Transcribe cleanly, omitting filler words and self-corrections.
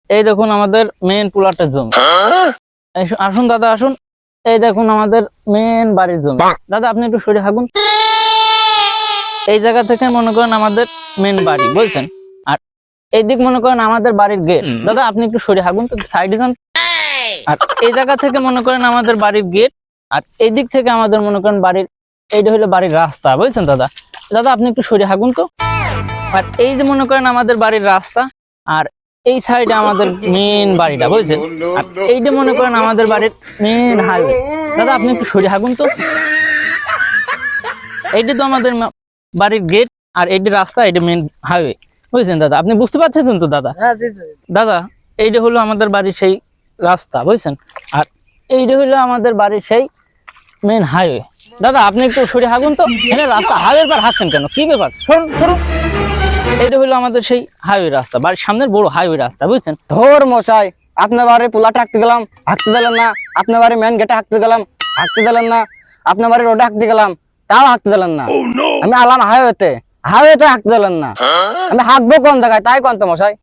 এই দেখুন আমাদের মেন প্লটের জমি। আসুন দাদা আসুন, এই দেখুন আমাদের মেন বাড়ির জমি। দাদা আপনি একটু সরে থাকুন। এই জায়গা থেকে মনে করেন আমাদের মেন বাড়ি বলছেন, আর এই দিক মনে করেন আমাদের বাড়ির গেট। দাদা আপনি একটু সরে থাকুন তো, সাইডে যান। আর এই জায়গা থেকে মনে করেন আমাদের বাড়ির গেট, আর এই দিক থেকে আমাদের মনে করেন বাড়ির, এইটা হলো বাড়ির রাস্তা বুঝছেন দাদা। দাদা আপনি একটু সরে থাকুন তো। আর এই যে মনে করেন আমাদের বাড়ির রাস্তা, আর এই সাইডে আমাদের মেন বাড়িটা বুঝছেন, আর এইটা মনে করেন আমাদের বাড়ির মেন হাইওয়ে। দাদা আপনি একটু সরে থাকুন তো। এইটা তো আমাদের বাড়ির গেট, আর এইটি রাস্তা, এইটা মেন হাইওয়ে বুঝছেন দাদা। আপনি বুঝতে পারছেন তো দাদা? দাদা এইটা হলো আমাদের বাড়ির সেই রাস্তা বুঝছেন, আর এইটা হলো আমাদের বাড়ির সেই মেন হাইওয়ে। দাদা আপনি একটু সরে থাকুন তো। এখানে রাস্তা হাইওয়ের পর হাঁটছেন কেন, কি ব্যাপার? সরুন সরুন। এইটা হলো আমাদের সেই হাইওয়ে রাস্তা, বাড়ির সামনের বড় হাইওয়ে রাস্তা বুঝছেন। ধর মশাই, আপনার বাড়ি পোলাটা হাঁকতে গেলাম, হাঁকতে দিলেন না। আপনার বাড়ি মেন গেটে হাঁকতে গেলাম, হাঁকতে দিলেন না। আপনার বাড়ি রোডে হাঁকতে গেলাম, তাও হাঁকতে দিলেন না। আমি আলাম হাইওয়েতে, হাইওয়েতে হাঁকতে দিলেন না। আমি হাঁকবো কোন জায়গায় তাই কোন তো মশাই?